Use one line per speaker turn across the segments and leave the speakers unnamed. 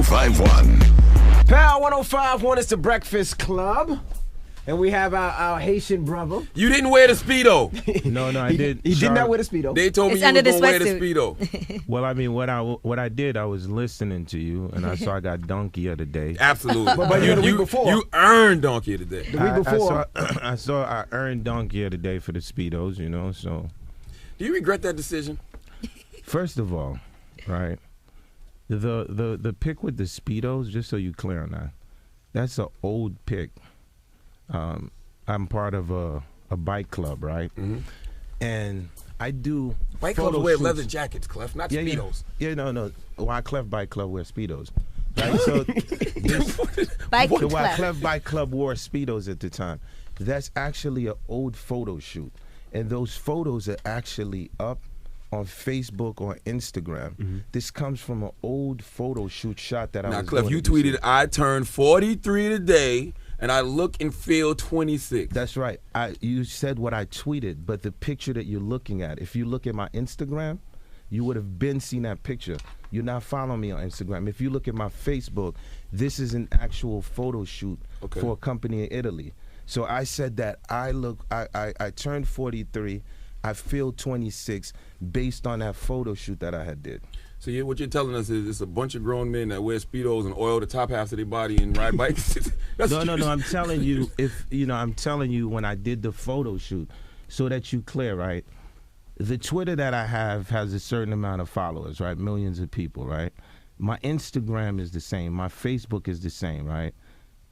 1051.
Power 1051 is the Breakfast Club. And we have our Haitian brother.
You didn't wear the Speedo.
No, I did.
He did not wear the Speedo.
They told me
It's
you
under
were
the
going to wear the
sweatsuit.
Speedo.
Well, I mean, what I did, I was listening to you, and I saw I got donkey of the day.
Absolutely.
But the week before.
You earned donkey of the day.
The week before.
I earned donkey of the day for the Speedos, you know, so.
Do you regret that decision?
First of all, right, the pick with the Speedos, just so you clear on that, that's an old pick. I'm part of a bike club, right?
Mm-hmm.
And I do
Bike
photo
clubs wear
shoots.
leather jackets, Clef, not Speedos.
Yeah, no. Wyclef Bike Club wear Speedos. Right? So
Bike
the
Club.
Wyclef Bike Club wore Speedos at the time. That's actually an old photo shoot. And those photos are actually up on Facebook or Instagram.
Mm-hmm.
This comes from an old photo shoot shot that I
Now,
was
Clef,
doing
you
at this
tweeted,
year.
I turned 43 today, and I look and feel 26.
That's right. You said what I tweeted, but the picture that you're looking at, if you look at my Instagram, you would have been seen that picture. You're not following me on Instagram. If you look at my Facebook, this is an actual photo shoot for a company in Italy. So I said that I turned 43, I feel 26 based on that photo shoot that I had did.
So what you're telling us is it's a bunch of grown men that wear Speedos and oil the top half of their body and ride bikes?
No. I'm telling you, I'm telling you when I did the photo shoot, so that you clear, right? The Twitter that I have has a certain amount of followers, right? Millions of people, right? My Instagram is the same. My Facebook is the same, right?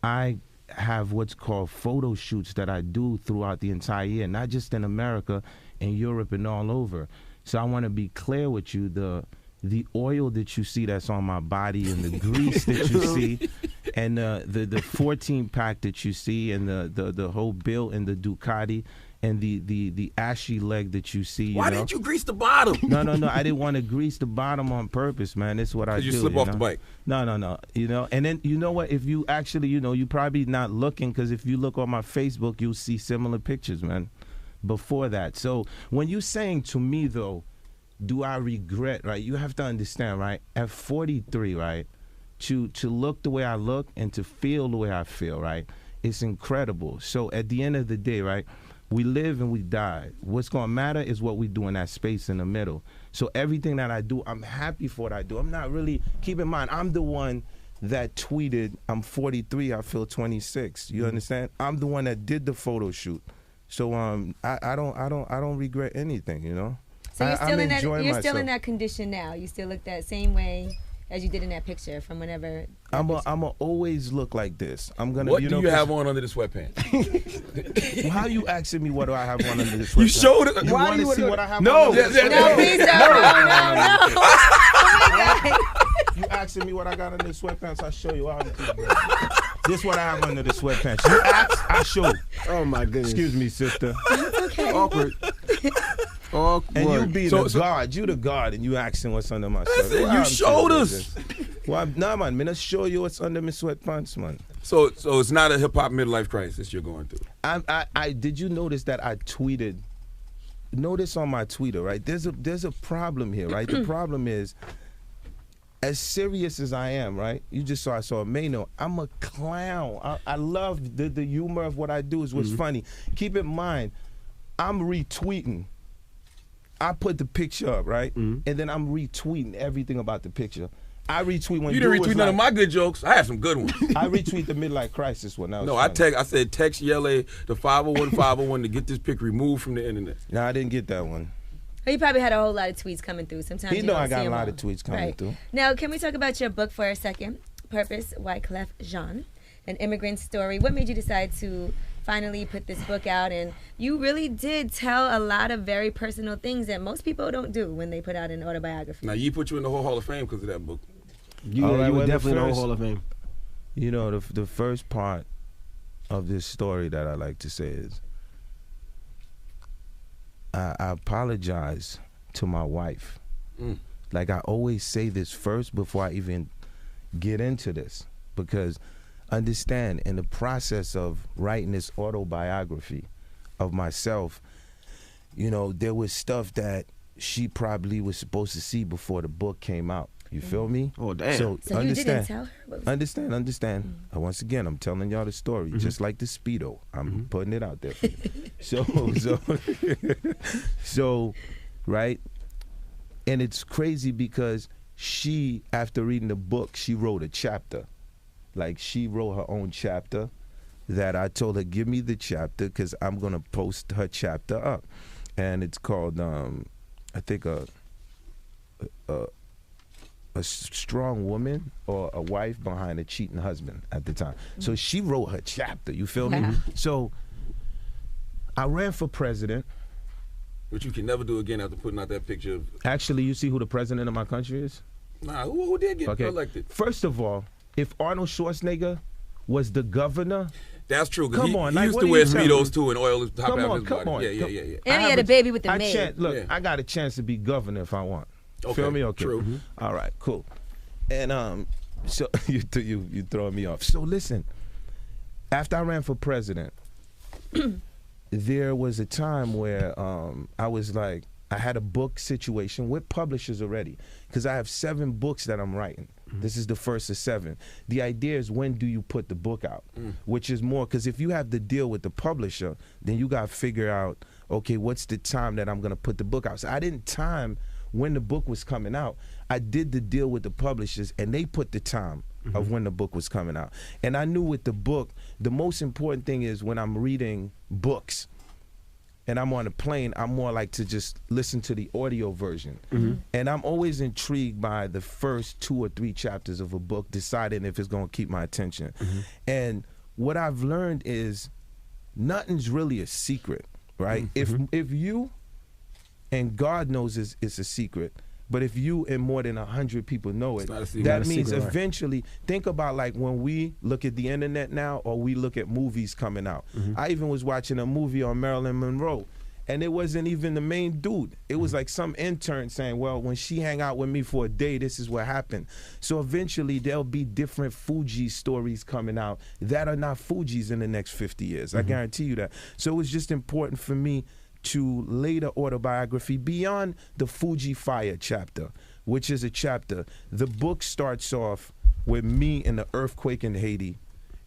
I have what's called photo shoots that I do throughout the entire year, not just in America, in Europe, and all over. So I want to be clear with you, the oil that you see that's on my body and the grease that you see and the 14 pack that you see and the whole bill and the Ducati and the ashy leg that you see.
Why didn't you grease the bottom?
No. I didn't want to grease the bottom on purpose, man. That's what I do.
You slip off the bike.
No. You know, and then you know what? If you actually, you probably not looking, because if you look on my Facebook, you'll see similar pictures, man, before that. So when you're saying to me, though, do I regret, right? You have to understand, right? At 43, right, to look the way I look and to feel the way I feel, right? It's incredible. So at the end of the day, right, we live and we die. What's going to matter is what we do in that space in the middle. So everything that I do, I'm happy for what I do. I'm not really, keep in mind, I'm the one that tweeted, I'm 43, I feel 26. You understand? I'm the one that did the photo shoot. So I don't regret anything, you know?
So you're still in that. You're
myself.
still in that condition now. You still look that same way as you did in that picture from whenever.
I'ma always look like this. I'm gonna.
What do you have on under the sweatpants?
Well, how you asking me what do I have on under the sweatpants?
You showed it.
You want to see what I have
No.
on under the
No,
sweatpants?
please don't. No. Oh my God.
You asking me what I got under the sweatpants? I'll show you. This is what I have under the sweatpants. You ask, I show.
Oh my goodness.
Excuse me, sister.
Okay.
Awkward.
And you be the guard. You the guard, and you asking what's under my sweatpants.
Listen, you showed us.
Well, man, let's show you what's under my sweatpants, man.
So it's not a hip hop midlife crisis you're going through.
I did you notice that I tweeted? Notice on my Twitter, right? There's a problem here, right? The problem is, as serious as I am, right? You just saw I saw a Mano. I'm a clown. I love the humor of what I do is what's funny. Keep in mind, I'm retweeting. I put the picture up, right? And then I'm retweeting everything about the picture. I retweet when
you didn't retweet none of my good jokes. I have some good ones.
I retweet the midlife crisis one.
No, I said text Yele the 501 to get this pic removed from the internet.
No, I didn't get that one.
He probably had a whole lot of tweets coming through. Sometimes
He
you
know
don't
I got
see
a
'em
lot
all.
of tweets coming through.
Now, can we talk about your book for a second? Purpose, Wyclef Jean, an immigrant story. What made you decide to finally put this book out? And you really did tell a lot of very personal things that most people don't do when they put out an autobiography.
Now, you put you in the whole Hall of Fame because of that book.
You were definitely in the Hall of Fame.
You know, the first part of this story that I like to say is I apologize to my wife. Like I always say this first before I even get into this, because understand, in the process of writing this autobiography of myself, you know, there was stuff that she probably was supposed to see before the book came out. You feel me?
Oh, damn.
So
So you didn't tell her? What was
Understand. Once again, I'm telling y'all the story, just like the Speedo. I'm putting it out there for you. So, right? And it's crazy because she, after reading the book, she wrote a chapter. Like, she wrote her own chapter that I told her, give me the chapter because I'm going to post her chapter up. And it's called, I think, a strong woman or a wife behind a cheating husband at the time. So she wrote her chapter, you feel me? So I ran for president.
Which you can never do again after putting out that picture of...
Actually, you see who the president of my country is?
Nah, who did get elected?
First of all, if Arnold Schwarzenegger was the governor...
That's true.
Come on,
he
like,
used
what
to
are
wear
you telling
Speedos
me?
too and oil his top half of his
Come
body.
on.
Yeah.
And he had a baby with the maid.
I got a chance to be governor if I want.
Okay,
Feel me? Okay.
true.
All right, cool. And so you throwing me off. So listen, after I ran for president, there was a time where I was like, I had a book situation with publishers already because I have 7 books that I'm writing. This is the first of 7. The idea is, when do you put the book out? Which is more, because if you have the deal with the publisher, then you got to figure out, okay, what's the time that I'm going to put the book out? So I didn't time when the book was coming out. I did the deal with the publishers, and they put the time of when the book was coming out. And I knew with the book, the most important thing is when I'm reading books, and I'm on a plane, I'm more like to just listen to the audio version. And I'm always intrigued by the first 2 or 3 chapters of a book, deciding if it's gonna keep my attention. And what I've learned is nothing's really a secret, right? If you, and God knows it's a secret, but if you and more than 100 people know it, that means eventually, think about like when we look at the internet now, or we look at movies coming out. I even was watching a movie on Marilyn Monroe, and it wasn't even the main dude. It was like some intern saying, well, when she hang out with me for a day, this is what happened. So eventually there'll be different Fuji stories coming out that are not Fuji's in the next 50 years. I guarantee you that. So it was just important for me to lay the autobiography beyond the Fuji Fire chapter, which is a chapter. The book starts off with me in the earthquake in Haiti,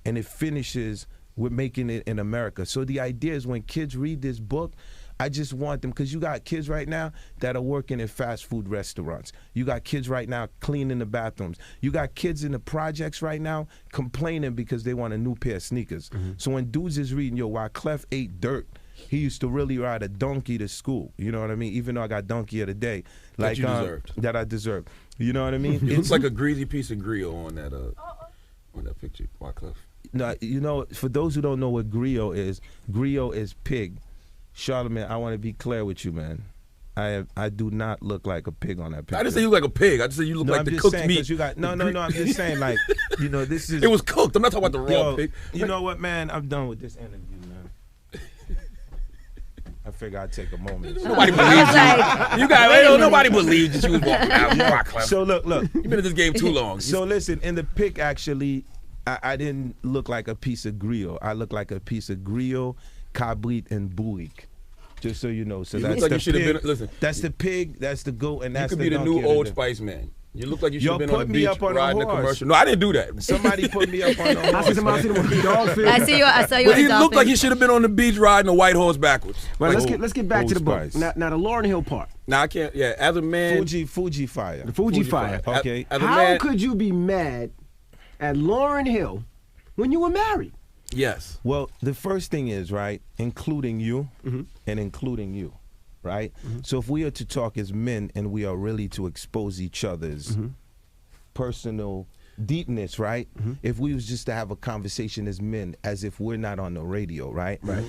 and it finishes with making it in America. So the idea is, when kids read this book, I just want them, because you got kids right now that are working in fast food restaurants. You got kids right now cleaning the bathrooms. You got kids in the projects right now complaining because they want a new pair of sneakers. So when dudes is reading, yo, Wyclef ate dirt, he used to really ride a donkey to school. You know what I mean? Even though I got donkey of the day, like that I deserved. You know what I mean?
It looks like a greasy piece of griot on that picture, Wyclef.
No, you know, for those who don't know what griot is pig. Charlamagne, I want to be clear with you, man. I do not look like a pig on that picture.
I didn't say you look like a pig. I just said you look like the cooked meat.
I'm just saying, like, you know, this is.
It was cooked. I'm not talking about the raw pig.
You know what, man? I'm done with this interview, man. I figure I'd take a moment.
Nobody believes you. You guys, nobody believes that you was walking out with Wyclef.
So look.
You've been in this game too long.
So listen, in the pic, actually, I didn't look like a piece of griot. I look like a piece of griot, cabrit, and bourik. Just so you know. So that's
like
the
pig.
Listen, that's the pig, that's the goat, and that's the
You could be the new Old
donkey.
Spice man. You look like you should have been
put
on the
me
beach
up on a
riding a
horse.
commercial. No, I didn't do that.
Somebody put me up on a horse.
I see somebody with a dolphin.
I saw you
But
on
he
a dolphin.
looked like he should have been on the beach riding a white horse backwards.
Well,
Like,
let's get back to the book.
Spice.
Now the Lauryn Hill part.
Now I can't. Yeah, as a man,
Fuji Fire.
The Fuji Fire.
Okay.
As a
How
man,
could you be mad at Lauryn Hill when you were married?
yes.
Well, the first thing is, right, including you and including you, right? So if we are to talk as men and we are really to expose each other's personal deepness, right? If we was just to have a conversation as men, as if we're not on the radio, right?
Right.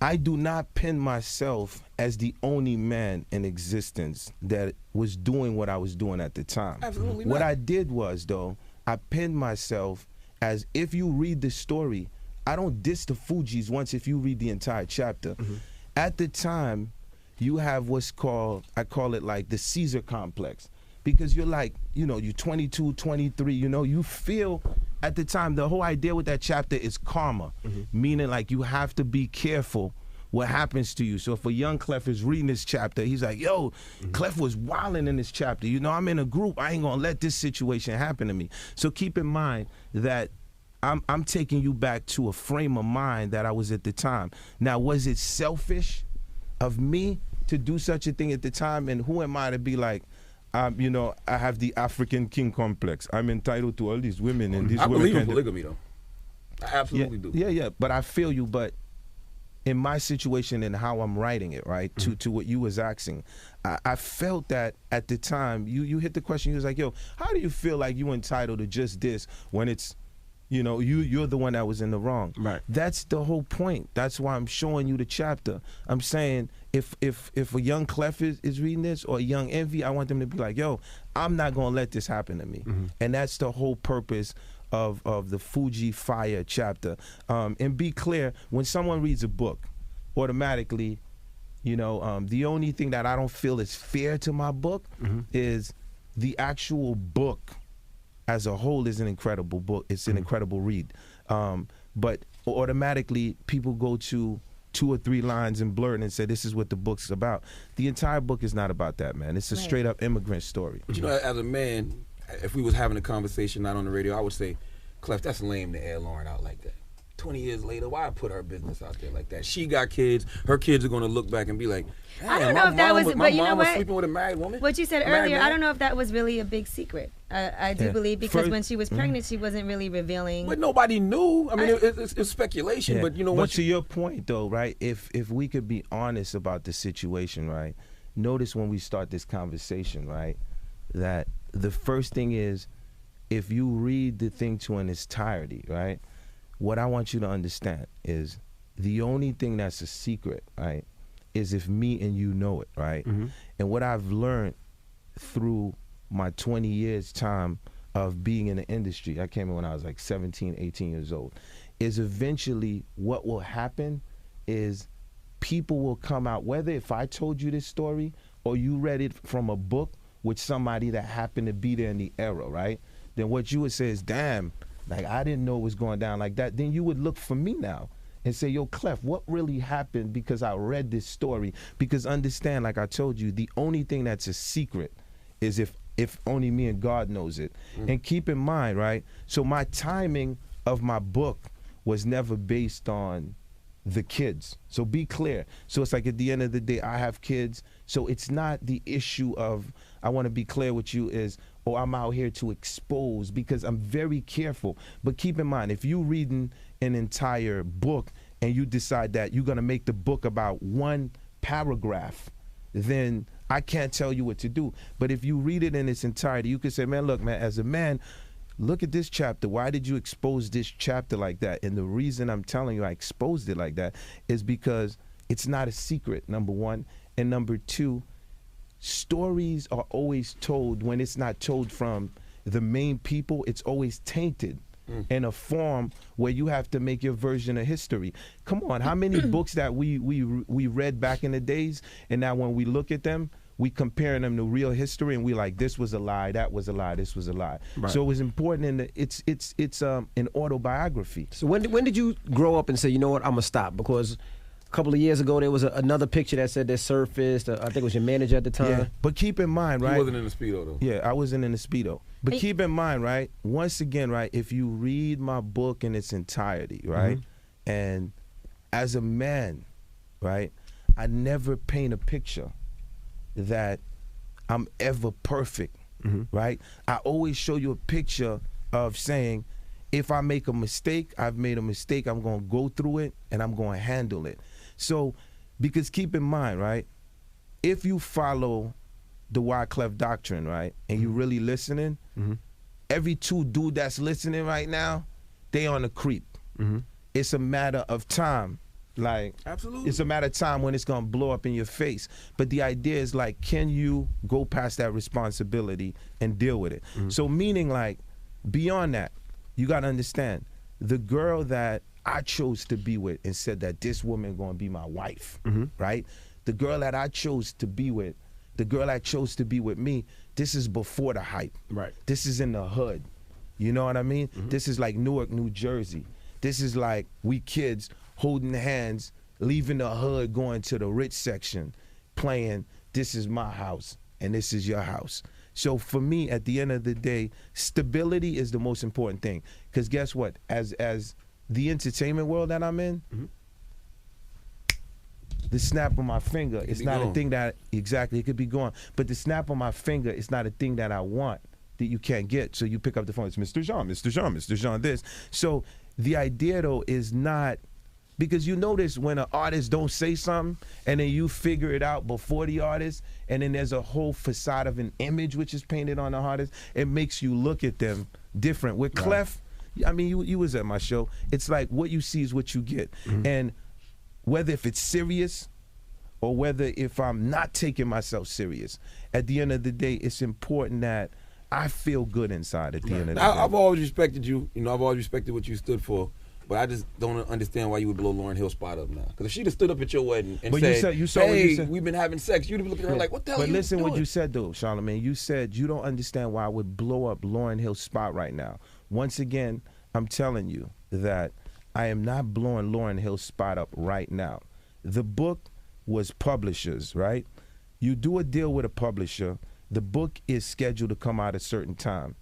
I do not pin myself as the only man in existence that was doing what I was doing at the time.
Absolutely
What
not.
I did was, though, I pinned myself as, if you read the story, I don't diss the Fujis once if you read the entire chapter. At the time, you have what's called, I call it like the Caesar complex. Because you're like, you know, you're 22, 23, you know, you feel at the time, the whole idea with that chapter is karma, meaning like you have to be careful what happens to you. So if a young Clef is reading this chapter, he's like, yo, Clef was wilding in this chapter. You know, I'm in a group. I ain't gonna let this situation happen to me. So keep in mind that I'm taking you back to a frame of mind that I was at the time. Now, was it selfish of me to do such a thing at the time? And who am I to be like, you know, I have the African king complex. I'm entitled to all these women and these
I
women.
believe in polygamy, though. I absolutely do.
Yeah. But I feel you. But in my situation and how I'm writing it, right, to what you was asking, I felt that at the time, you hit the question, you was like, yo, how do you feel like you entitled to just this when it's, you know, you're the one that was in the wrong.
Right.
That's the whole point. That's why I'm showing you the chapter. I'm saying if a young Clef is reading this or a young Envy, I want them to be like, yo, I'm not gonna let this happen to me. And that's the whole purpose of the Fuji Fire chapter. And be clear, when someone reads a book, automatically, you know, the only thing that I don't feel is fair to my book is the actual book as a whole is an incredible book. It's an incredible read. But automatically people go to 2 or 3 lines and blur it and say this is what the book's about. The entire book is not about that, man. It's a straight up immigrant story.
But you know, as a man, if we was having a conversation not on the radio, I would say, Clef, that's lame to air Lauren out like that. 20 years later, why put her business out there like that? She got kids. Her kids are going to look back and be like,
I don't know if that was, but you know what?
Sleeping with a married woman.
What you said earlier, I don't know if that was really a big secret. I do believe because when she was pregnant, she wasn't really revealing.
But nobody knew. I mean, it's speculation. Yeah. But you know,
but to your point though, right? If we could be honest about the situation, right? Notice when we start this conversation, right, that the first thing is, if you read the thing to an entirety, right? What I want you to understand is the only thing that's a secret, right, is if me and you know it, right? And what I've learned through my 20 years time of being in the industry, I came in when I was like 17, 18 years old, is eventually what will happen is people will come out, whether if I told you this story or you read it from a book with somebody that happened to be there in the era, right? Then what you would say is, damn, like I didn't know it was going down like that. Then you would look for me now and say, yo, Clef, what really happened because I read this story? Because understand, like I told you, the only thing that's a secret is if only me and God knows it. And keep in mind, right, so my timing of my book was never based on the kids. So be clear. So it's like at the end of the day, I have kids. So it's not the issue of, I want to be clear with you is, oh, I'm out here to expose, because I'm very careful. But keep in mind, if you're reading an entire book and you decide that you're going to make the book about one paragraph, then I can't tell you what to do. But if you read it in its entirety, you can say, man, look, man, as a man, look at this chapter. Why did you expose this chapter like that? And the reason I'm telling you I exposed it like that is because it's not a secret, number one. And number two, stories are always told, when it's not told from the main people, it's always tainted in a form where you have to make your version of history. Come on, how many books that we read back in the days, and now when we look at them, we comparing them to real history, and we like, this was a lie, that was a lie, this was a lie. Right. So it was important in the, it's an autobiography.
So when did you grow up and say, you know what, I'm gonna stop? Because a couple of years ago, there was another picture that said that surfaced. I think it was your manager at the time.
Yeah, but keep in mind, right?
He wasn't in the Speedo, though.
Yeah, I wasn't in the Speedo. But keep in mind, right, once again, right, if you read my book in its entirety, right, and as a man, right, I never paint a picture that I'm ever perfect, right? I always show you a picture of saying, if I make a mistake, I've made a mistake, I'm going to go through it and I'm going to handle it. So, because keep in mind, right, if you follow the Wyclef doctrine, right, and you really listening, every 2 dude that's listening right now, they on the creep. It's a matter of time. Like,
absolutely,
it's a matter of time when it's gonna blow up in your face. But the idea is like, can you go past that responsibility and deal with it? So meaning, like, beyond that, you gotta understand, the girl that I chose to be with and said that this woman gonna be my wife, right? The girl that I chose to be with, the girl that chose to be with me, this is before the hype.
Right.
This is in the hood. You know what I mean? This is like Newark, New Jersey. This is like we kids holding hands, leaving the hood, going to the rich section, playing "This Is My House" and "This Is Your House." So for me, at the end of the day, stability is the most important thing. Because guess what? As the entertainment world that I'm in, the snap of my finger, it's not a thing that, exactly, it could be gone. But the snap of my finger, it's not a thing that I want, that you can't get. So you pick up the phone, it's Mr. Jean, Mr. Jean, Mr. Jean, this. So the idea, though, is not, because you notice when an artist don't say something and then you figure it out before the artist, and then there's a whole facade of an image which is painted on the artist, it makes you look at them different. With Clef, I mean, you was at my show. It's like what you see is what you get. And whether if it's serious or whether if I'm not taking myself serious, at the end of the day, it's important that I feel good inside at the end of the day.
I've always respected you. You know, I've always respected what you stood for. But I just don't understand why you would blow Lauryn Hill's spot up now. Because if she'd have stood up at your wedding and said, hey, we've been having sex, you'd have been looking at her like, what the hell are you doing? But listen what
you said, though, Charlamagne. You said you don't understand why I would blow up Lauryn Hill's spot right now. Once again, I'm telling you that I am not blowing Lauryn Hill's spot up right now. The book was publishers, right? You do a deal with a publisher. The book is scheduled to come out at a certain time.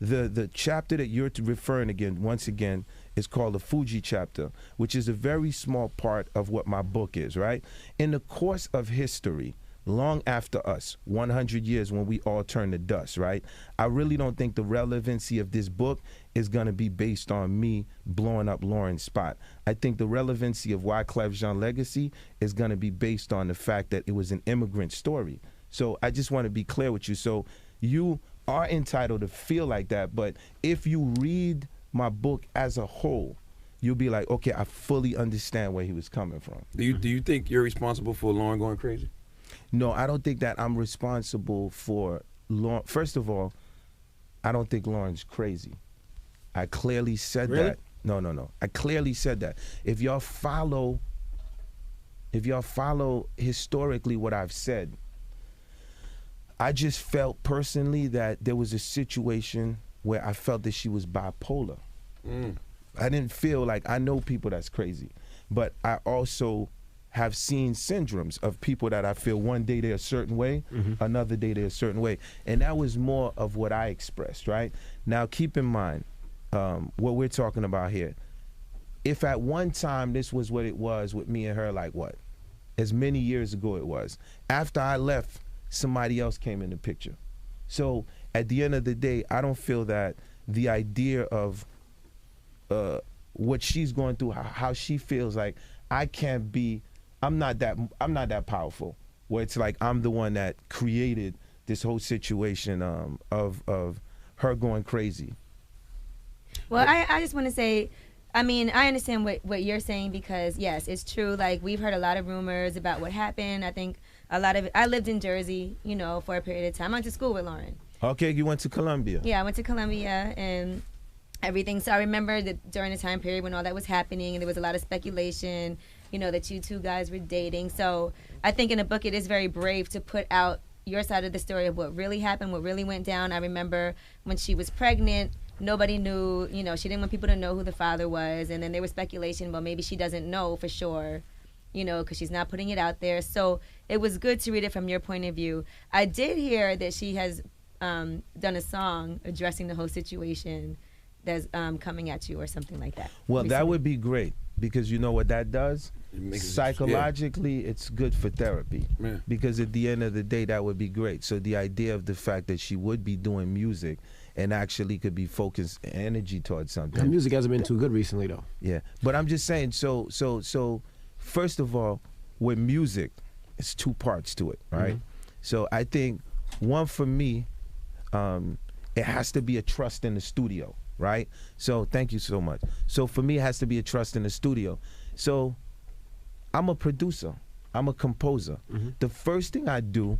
The chapter that you're referring again, once again, is called the Fuji chapter, which is a very small part of what my book is, right? In the course of history, long after us, 100 years when we all turn to dust, right? I really don't think the relevancy of this book is going to be based on me blowing up Lauryn's spot. I think the relevancy of Wyclef Jean legacy is going to be based on the fact that it was an immigrant story. So I just want to be clear with you. So you are entitled to feel like that, but if you read my book as a whole, you'll be like, okay, I fully understand where he was coming from.
Do you think you're responsible for Lauryn going crazy?
No, I don't think that I'm responsible for Lauryn. First of all, I don't think Lauryn's crazy. I clearly said that. No. I clearly said that. If y'all follow historically what I've said, I just felt personally that there was a situation where I felt that she was bipolar. I didn't feel like, I know people that's crazy, but I also have seen syndromes of people that I feel one day they're a certain way, another day they're a certain way. And that was more of what I expressed, right? Now keep in mind what we're talking about here. If at one time this was what it was with me and her, like what? As many years ago it was. After I left, somebody else came in the picture. So at the end of the day, I don't feel that the idea of what she's going through, how she feels like, I'm not that powerful, where it's like I'm the one that created this whole situation of her going crazy.
Well, I just want to say, I mean, I understand what you're saying, because yes, it's true. Like, we've heard a lot of rumors about what happened. I think a lot of it, I lived in Jersey, you know, for a period of time. I went to school with Lauryn.
Okay, you went to Columbia.
Yeah, I went to Columbia and everything. So I remember that during the time period when all that was happening, and there was a lot of speculation, you know, that you two guys were dating. So I think in the book it is very brave to put out your side of the story of what really happened, what really went down. I remember when she was pregnant, nobody knew, you know, she didn't want people to know who the father was. And then there was speculation, well, maybe she doesn't know for sure, you know, because she's not putting it out there. So it was good to read it from your point of view. I did hear that she has done a song addressing the whole situation that's coming at you or something like that.
Well,
recently.
that would be great, because you know what that does? Psychologically, it's good for therapy.
Yeah.
Because at the end of the day, that would be great. So the idea of the fact that she would be doing music and actually could be focused energy towards something.
The music hasn't been too good recently, though.
Yeah, but I'm just saying, so first of all, with music, it's two parts to it, right? So I think one for me, it has to be a trust in the studio, right? So thank you so much. So for me, it has to be a trust in the studio. So I'm a producer. I'm a composer. The first thing I do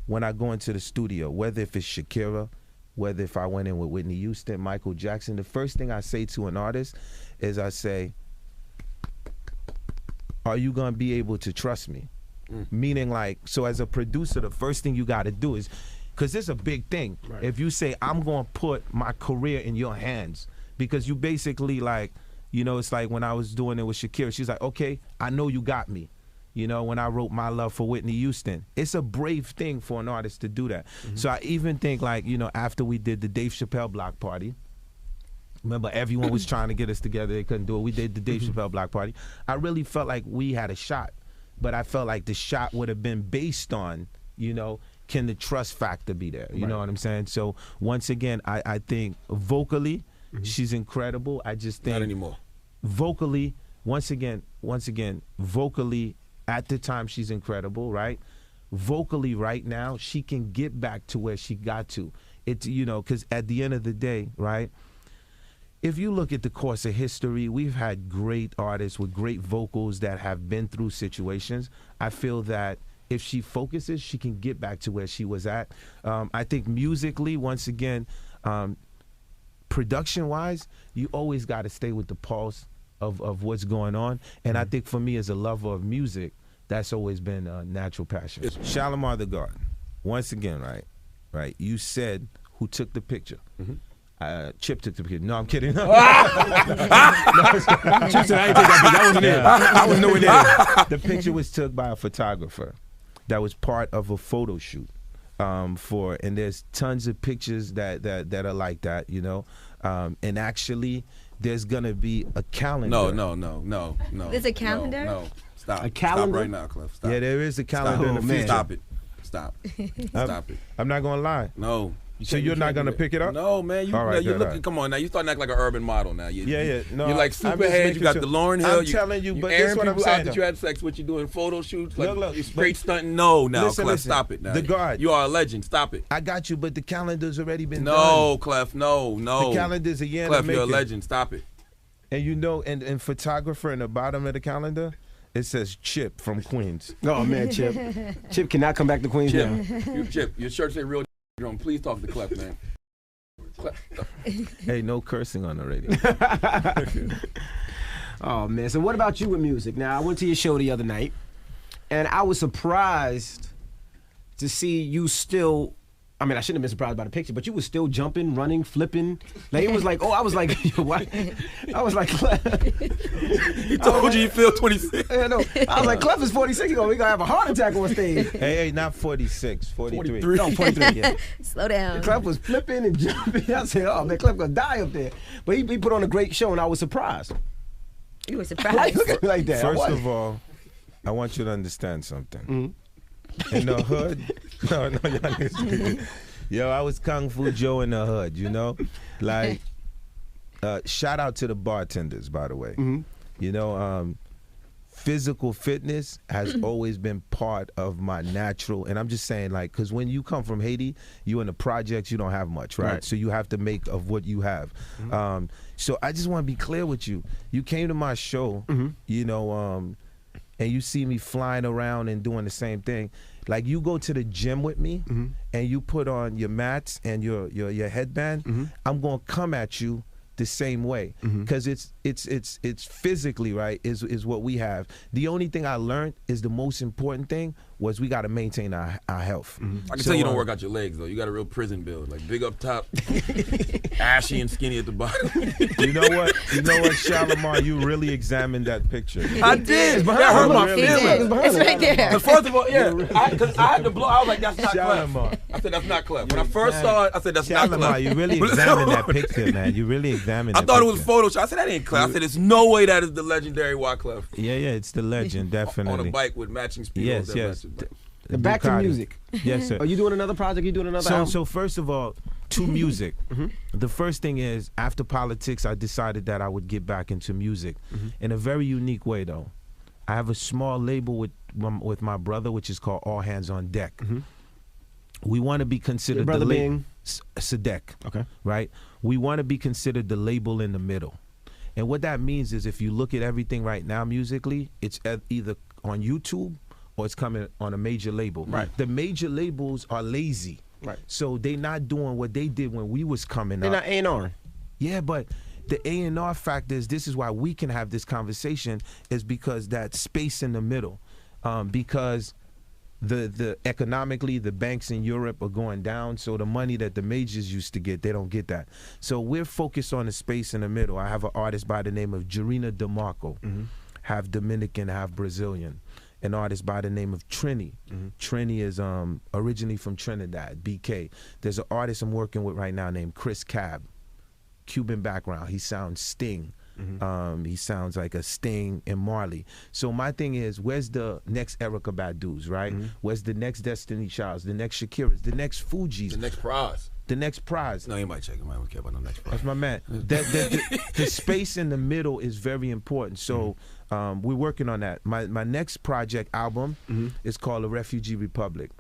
when I go into the studio, whether if it's Shakira, whether if I went in with Whitney Houston, Michael Jackson, the first thing I say to an artist is I say, are you going to be able to trust me? Meaning, like, so as a producer, the first thing you got to do is, because it's a big thing. Right. If you say, I'm going to put my career in your hands, because you basically, like, You know, it's like when I was doing it with Shakira, she's like, okay, I know you got me. You know, when I wrote My Love for Whitney Houston, it's a brave thing for an artist to do that. So I even think, like, you know, after we did the Dave Chappelle block party, remember everyone was trying to get us together, they couldn't do it. We did the Dave Chappelle block party. I really felt like we had a shot, but I felt like the shot would have been based on, you know, can the trust factor be there? You know what I'm saying? So once again, I think vocally, she's incredible. I just think
Not anymore.
vocally, once again, vocally, at the time she's incredible, right? Vocally right now, she can get back to where she got to. It, you know, because at the end of the day, right? If you look at the course of history, we've had great artists with great vocals that have been through situations. I feel that if she focuses, she can get back to where she was at. I think musically, once again, production-wise, you always got to stay with the pulse of what's going on. And I think for me as a lover of music, that's always been a natural passion. Shalimar the God, once again, right? You said who took the picture. Chip took the picture. No, I'm kidding. Chip said I ain't take that picture. I wasn't there. I was nowhere near. The picture was took by a photographer that was part of a photo shoot. And there's tons of pictures that are like that, you know. And actually, there's gonna be a calendar.
No.
There's a calendar?
No. Stop.
A calendar?
Stop right now, Clef. Stop.
Yeah, there is a calendar in the
man.
future.
Stop it. Stop it.
I'm not gonna lie.
No.
So you're not gonna pick it up?
No, man.
All right,
you're
good,
looking.
all right.
Come on now. You starting to act like an urban model now.
No,
You're like
I'm just
Superhead.
making
You got
sure.
the Lauryn Hill.
I'm telling you, but
airing
this what I'm
people
saying,
out that
though.
you had sex with. You doing photo shoots. Like,
Look,
straight stunting. No, now,
Listen,
Clef.
listen.
Stop it now.
The God.
You are a legend. Stop it.
I got you, but the calendar's already been done.
No, Clef. No.
The calendar's a year in the
Clef, you're a
making.
legend. Stop it.
And you know, and photographer in the bottom of the calendar, it says Chip from Queens.
Oh man, Chip. Chip cannot come back to Queens now.
Chip, your shirt say real drum. Please talk to Clef, man.
Hey, no cursing on the radio.
Oh man. So what about you with music? Now I went to your show the other night, and I was surprised to see you still. I mean, I shouldn't have been surprised by the picture, but you were still jumping, running, flipping. Like it was like, I was like, what? I was like,
He told you you feel 26.
I was like, Clef is 46. He gonna have a heart attack on stage.
Hey, not 46, 43.
43.
No, 43. Yeah.
Slow down.
Clef was flipping and jumping. I said, oh man, Clef gonna die up there. But he put on a great show, and I was surprised.
You were
Why
surprised.
you look at me like that?
First of all, I want you to understand something. In the hood, no, y'all niggas- yo, I was Kung Fu Joe in the hood, you know? Like, shout out to the bartenders, by the way. You know, physical fitness has always been part of my natural, and I'm just saying, like, because when you come from Haiti, you in the projects, you don't have much, right? So you have to make of what you have. So I just want to be clear with you. You came to my show, you know, and you see me flying around and doing the same thing. Like you go to the gym with me and you put on your mats and your headband, I'm gonna come at you the same way because it's physically right is what we have. The only thing I learned is the most important thing was we got to maintain our health.
I can tell you don't work out your legs though. You got a real prison build, like big up top, ashy and skinny at the bottom.
You know what, Shalimar, you really examined that picture.
I did. That hurt my
He did.
feelings.
It's right there.
Because first of all, because I had to blow. I was like, that's not
Shalimar.
Clef. I said that's not Clef. When I first saw it, I said that's not
Shalimar,
Clef.
you really examined that picture, man. You really examined
I
that
thought it was
picture.
Photoshop. I said that ain't Clef. I said there's no way that is the legendary Wyclef
Yeah, it's the legend, definitely.
on a bike with matching speedos.
Yes,
that
yes.
matches.
Back to
Ducati.
music.
Yes, sir.
Are you doing another project? You doing another album?
So first of all, to music. The first thing is, after politics, I decided that I would get back into music in a very unique way, though. I have a small label with my brother, which is called All Hands on Deck. We want to be considered
Your brother
the
being?
Sadek.
Okay.
Right? We want to be considered the label in the middle. And what that means is if you look at everything right now musically, it's either on YouTube or it's coming on a major label.
Right.
The major labels are lazy.
Right.
So they not doing what they did when we was coming
They're
up.
not A&R.
Yeah, but the A&R factor is, this is why we can have this conversation, is because that space in the middle. Because the economically, the banks in Europe are going down, so the money that the majors used to get, they don't get that. So we're focused on the space in the middle. I have an artist by the name of Jarena DeMarco, half Dominican, half Brazilian. An artist by the name of Trini. Trini is originally from Trinidad, BK. There's an artist I'm working with right now named Chris Cab, Cuban background. He sounds Sting. He sounds like a Sting and Marley. So my thing is, where's the next Erykah Badu's, right? Where's the next Destiny Childs, the next Shakira's, the next Fuji's,
The next prize.
the next prize?
No, you might check him. I don't care about the next prize.
That's my man. The space in the middle is very important. So we're working on that. My next project album is called A Refugee Republic.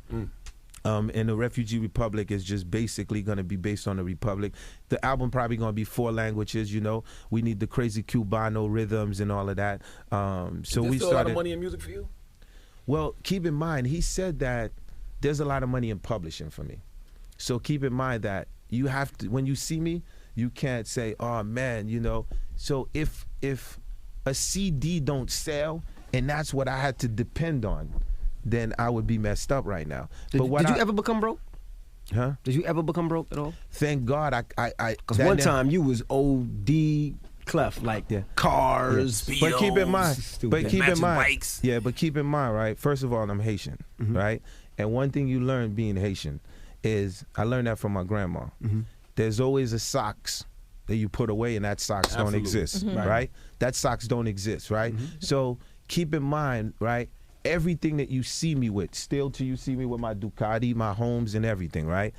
And the Refugee Republic is just basically going to be based on the Republic. The album probably going to be 4 languages, you know. We need the crazy Cubano rhythms and all of that. So we
still
started.
a lot of money in music for you?
Well, keep in mind, he said that there's a lot of money in publishing for me. So keep in mind that you have to, when you see me, you can't say, oh man, you know. So if a CD don't sell and that's what I had to depend on, then I would be messed up right now.
Did you ever become broke?
Huh?
Did you ever become broke at all?
Thank God
Because one time you was OD Clef, like cars.
Yeah. But keep in mind,
Bikes.
yeah, but keep in mind, right? First of all, I'm Haitian, right? And one thing you learn being Haitian is, I learned that from my grandma. There's always a socks that you put away, and that socks don't exist, right? That socks don't exist, right? So keep in mind, right? Everything that you see me with, still till you see me with my Ducati, my homes and everything, right?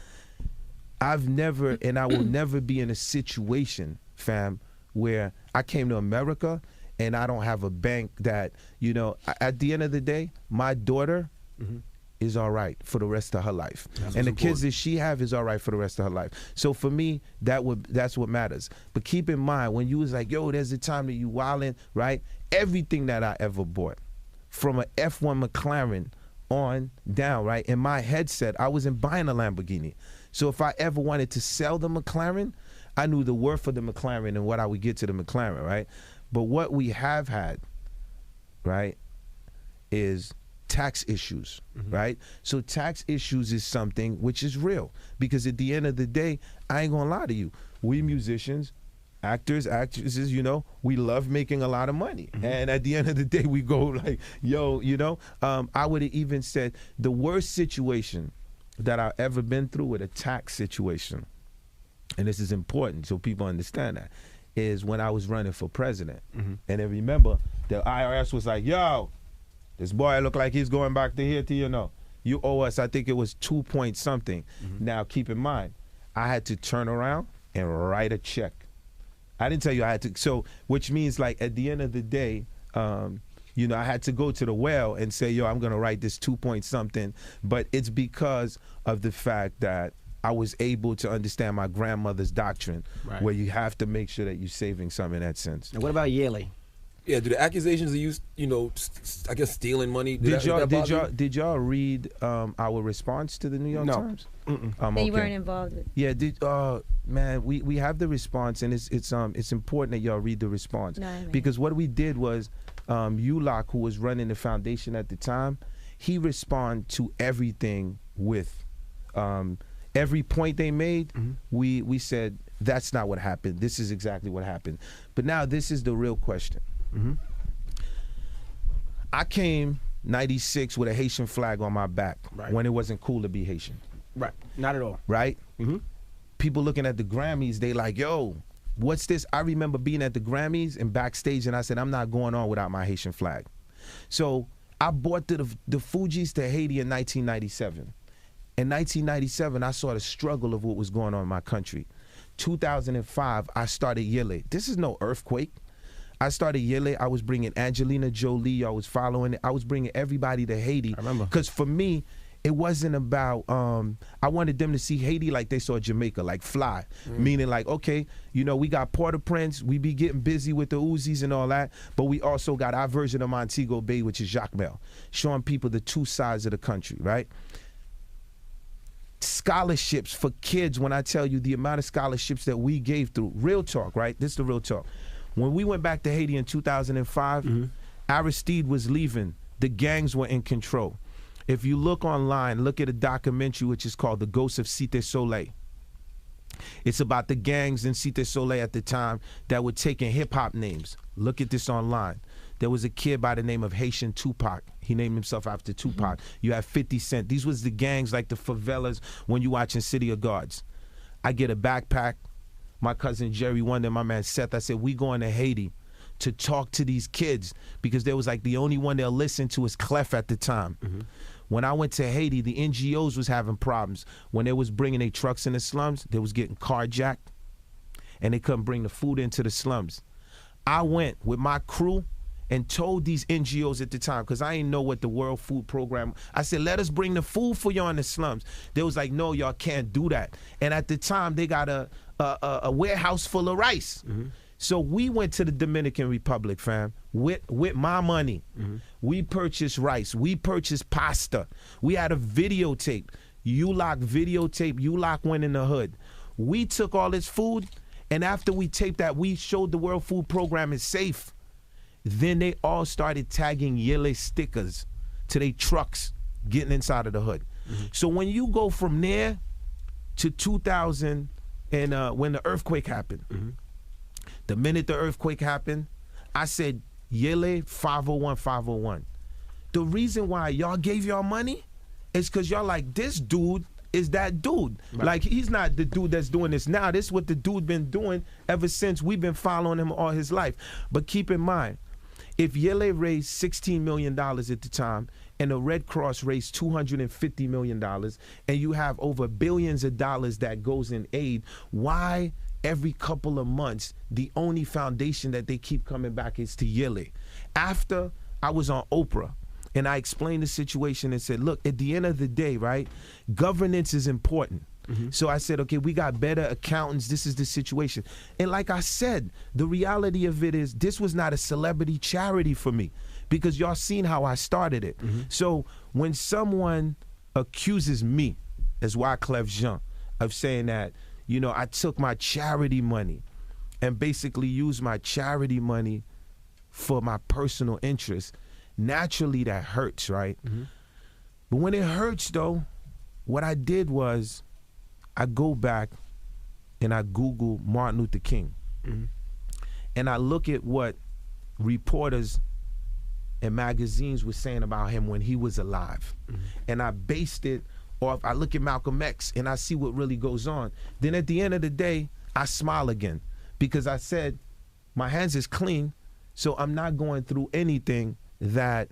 I've never, and I will never be in a situation, fam, where I came to America and I don't have a bank that, you know, at the end of the day, my daughter is all right for the rest of her life. And the kids that she have is all right for the rest of her life. So for me, that's what matters. But keep in mind, when you was like, yo, there's a time that you wildin', right? Everything that I ever bought, from an F1 McLaren on down, right? In my headset, I wasn't buying a Lamborghini. So if I ever wanted to sell the McLaren, I knew the worth of the McLaren and what I would get to the McLaren, right? But what we have had, right, is tax issues, right? So tax issues is something which is real, because at the end of the day, I ain't gonna lie to you, we musicians, actors, actresses, you know, we love making a lot of money. And at the end of the day, we go like, yo, you know, I would have even said the worst situation that I've ever been through with a tax situation, and this is important so people understand that, is when I was running for president. And then remember, the IRS was like, yo, this boy look like he's going back to here to, you know, you owe us, I think it was 2 point something. Now keep in mind, I had to turn around and write a check. I didn't tell you I had to, so, which means like at the end of the day, you know, I had to go to the well and say, yo, I'm gonna write this 2 point something, but it's because of the fact that I was able to understand my grandmother's doctrine, where you have to make sure that you're saving something in that sense.
And what about Yale?
Yeah, do the accusations of you know, I guess stealing money?
Did y'all read our response to the New York Times?
That you weren't involved with.
Yeah, man, we have the response, and it's important that y'all read the response, because what we did was, Ulock, who was running the foundation at the time, he responded to everything with every point they made. We said that's not what happened. This is exactly what happened. But now this is the real question. I came 96 with a Haitian flag on my back when it wasn't cool to be Haitian.
Right, not at all.
Right? People looking at the Grammys, they like, yo, what's this? I remember being at the Grammys and backstage, and I said, I'm not going on without my Haitian flag. So I brought the Fugees to Haiti in 1997. In 1997, I saw the struggle of what was going on in my country. 2005, I started Yele. This is no earthquake. I started Yele. I was bringing Angelina Jolie. I was following it. I was bringing everybody to Haiti. I remember. Because for me, it wasn't about, I wanted them to see Haiti like they saw Jamaica, like fly. Meaning like, okay, you know, we got Port-au-Prince, we be getting busy with the Uzis and all that, but we also got our version of Montego Bay, which is Jacmel, showing people the two sides of the country, right? Scholarships for kids, when I tell you the amount of scholarships that we gave through, real talk, right? This is the real talk. When we went back to Haiti in 2005, Aristide was leaving. The gangs were in control. If you look online, look at a documentary which is called The Ghost of Cité Soleil. It's about the gangs in Cité Soleil at the time that were taking hip-hop names. Look at this online. There was a kid by the name of Haitian Tupac. He named himself after Tupac. You have 50 Cent. These was the gangs like the favelas when you watching City of Gods. I get a backpack. My cousin Jerry Wonder, my man Seth, I said, we going to Haiti to talk to these kids because there was like the only one they'll listen to is Clef at the time. When I went to Haiti, the NGOs was having problems. When they was bringing their trucks in the slums, they was getting carjacked and they couldn't bring the food into the slums. I went with my crew and told these NGOs at the time, because I didn't know what the World Food Program, I said, let us bring the food for y'all in the slums. They was like, no, y'all can't do that. And at the time, they got a warehouse full of rice. So we went to the Dominican Republic, fam, with my money. We purchased rice. We purchased pasta. We had a videotape. ULOC videotape. ULOC went in the hood. We took all this food, and after we taped that, we showed the World Food Program is safe. Then they all started tagging Yele stickers to their trucks getting inside of the hood. So when you go from there to 2000 and when the earthquake happened, the minute the earthquake happened, I said, Yele 501, 501. The reason why y'all gave y'all money is because y'all like, this dude is that dude. Right. Like, he's not the dude that's doing this now. This is what the dude been doing ever since we've been following him all his life. But keep in mind, if Yele raised $16 million at the time and the Red Cross raised $250 million and you have over billions of dollars that goes in aid, why every couple of months the only foundation that they keep coming back is to Yele? After I was on Oprah and I explained the situation and said, look, at the end of the day, right, governance is important. So I said, okay, we got better accountants. This is the situation. And like I said, the reality of it is this was not a celebrity charity for me because y'all seen how I started it. So when someone accuses me as Wyclef Jean of saying that, you know, I took my charity money and basically used my charity money for my personal interest, naturally that hurts, right? But when it hurts though, what I did was I go back and I Google Martin Luther King. And I look at what reporters and magazines were saying about him when he was alive. And I based it off, I look at Malcolm X and I see what really goes on. Then at the end of the day, I smile again because I said, my hands is clean, so I'm not going through anything that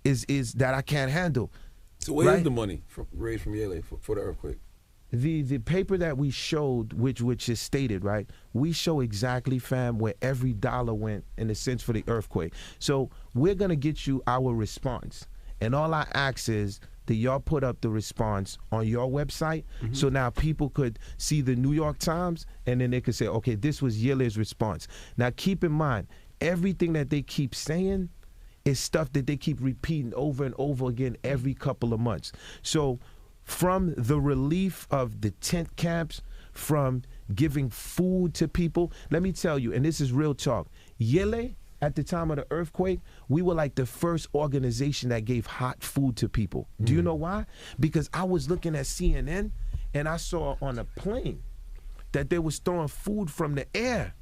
is that I can't handle.
So where is the money raised from Yele for the earthquake?
The paper that we showed, which is stated, right, we show exactly, fam, where every dollar went in a sense for the earthquake. So we're going to get you our response. And all I ask is that y'all put up the response on your website so now people could see the New York Times and then they could say, okay, this was Yele's response. Now keep in mind, everything that they keep saying is stuff that they keep repeating over and over again every couple of months. So from the relief of the tent camps, from giving food to people, let me tell you, and this is real talk, Yele, at the time of the earthquake, we were like the first organization that gave hot food to people. Do you know why? Because I was looking at CNN and I saw on a plane that they was throwing food from the air.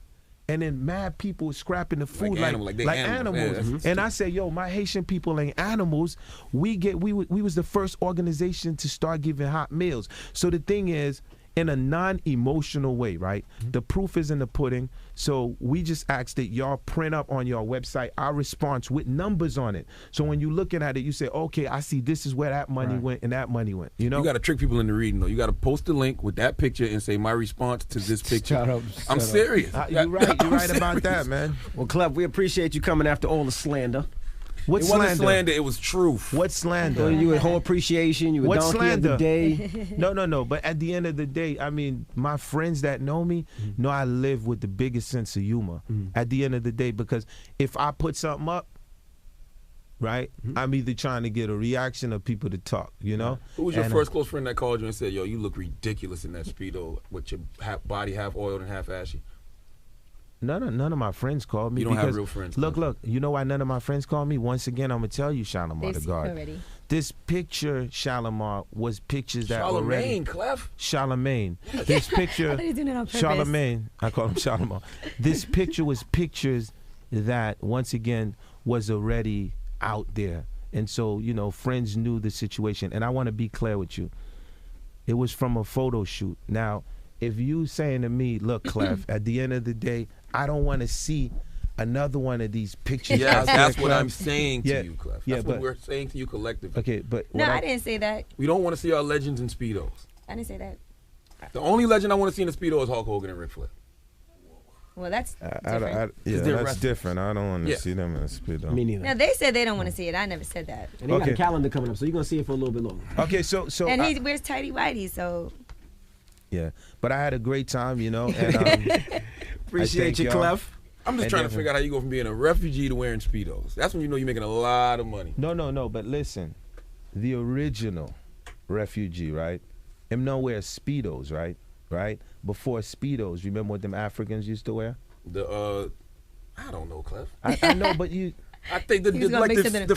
And then mad people were scrapping the food like animals. Yeah, and I say, yo, my Haitian people ain't animals. We was the first organization to start giving hot meals. So the thing is, in a non-emotional way, right? The proof is in the pudding. So we just ask that y'all print up on your website our response with numbers on it. So when you're looking at it, you say, okay, I see this is where that money went and that money went. You know?
You got to trick people into reading, though. You got to post the link with that picture and say, my response to this picture. I'm serious.
You're right about that, man.
Well, Clef, we appreciate you coming after all the slander.
What
it
slander?
wasn't slander, it was truth.
What slander?
So you had whole appreciation, you were donkey
slander?
of the day.
No. But at the end of the day, I mean, my friends that know me know I live with the biggest sense of humor. At the end of the day, because if I put something up, right, I'm either trying to get a reaction or people to talk, you know?
Who was your first close friend that called you and said, yo, you look ridiculous in that Speedo with your body half oiled and half ashy?
None of my friends called me.
You don't have
because,
real friends.
Look. You know why none of my friends called me? Once again, I'm gonna tell you, Shalimar
They've
the
seen
God.
already.
This picture, Shalimar, was pictures that already.
Charlemagne, Clef.
Charlemagne. This picture.
I thought he was doing it on purpose.
Charlemagne. I call him Shalimar. This picture was pictures that once again was already out there, and so friends knew the situation. And I want to be clear with you. It was from a photo shoot. Now, if you saying to me, look, Clef, at the end of the day, I don't want to see another one of these pictures.
Yes,
out there,
that's what
Clef.
I'm saying to
Yeah,
you, Clef.
yeah,
That's what
but-
we're saying to you collectively.
Okay, but
No,
what
I didn't say that.
We don't want to see our legends in Speedos.
I didn't say that.
The only legend I want to see in a Speedo is Hulk Hogan and Ric Flair.
Well, that's different.
yeah,
they're
that's
wrestlers.
different. I don't want to
Yeah.
see them in a speedo.
Me neither.
Now, they said they don't want to see it. I never said that.
And they got a
Okay.
calendar coming up, so you're gonna see it for a little bit longer.
Okay, so
And
I-
he wears tighty whitey, so
yeah, but I had a great time, and
Appreciate
thank
you,
y'all.
Clef.
I'm just
And
trying to
then-
figure out how you go from being a refugee to wearing Speedos. That's when you know you're making a lot of money.
no, but listen, the original refugee, right? Him no wear speedos, right? Before speedos, remember what them Africans used to wear?
I don't know, Clef.
I know, but you.
I think the
He was gonna
like
mix
the,
it in.
the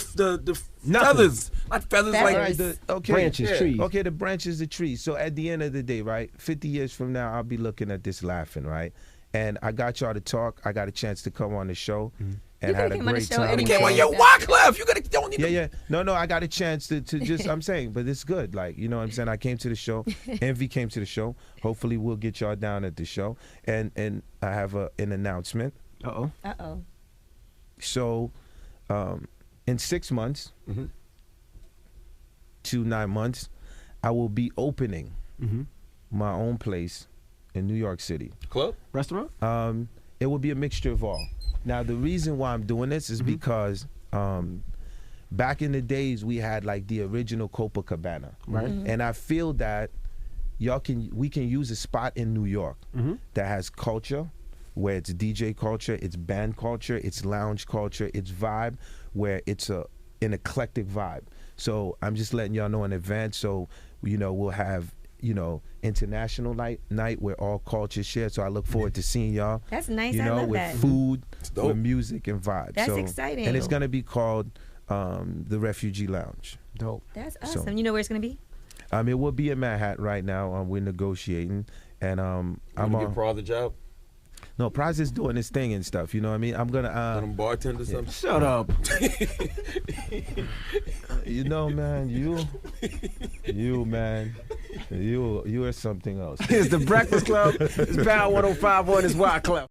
Nothing.
feathers, not feathers,
Feathers.
like
All right, okay.
Branches,
Yeah.
trees.
Okay, the branches, the trees. So at the end of the day, right, 50 years from now, I'll be looking at this laughing, right? And I got y'all to talk. I got a chance to come on the show and
You could've
had a
came on the
great
show
time.
anyway.
Okay, well, you're Wyclef. You gotta don't need
Yeah,
to.
yeah. No, I got a chance to just, I'm saying, but it's good. Like, you know what I'm saying? I came to the show. Envy came to the show. Hopefully we'll get y'all down at the show. And I have an announcement.
Uh-oh.
uh-oh.
So in 6 months
Mhm.
to 9 months, I will be opening
Mm-hmm.
my own place in New York City.
Club?
Restaurant?
It will be a mixture of all. Now, the reason why I'm doing this is because back in the days, we had like the original Copacabana.
Right.
And I feel that we can use a spot in New York
Mm-hmm.
that has culture, where it's DJ culture, it's band culture, it's lounge culture, it's vibe, where it's an eclectic vibe. So I'm just letting y'all know in advance. So we'll have international night where all cultures share. So I look forward to seeing y'all.
That's nice. I love
with
that.
food,
dope.
with music and vibe.
That's
So-
exciting.
And it's gonna be called the Refugee Lounge.
Dope.
That's
So-
awesome. You know where it's going to be?
It will be in Manhattan right now. We're negotiating, and
I'm
I'm
gonna give Pra the job.
no Prize is doing his thing and stuff. You know what I mean? I'm gonna
Let him bartender something.
Shut up.
you know, man, you man, you are something else.
It's the Breakfast Club. It's Power 105 on his Wyclef.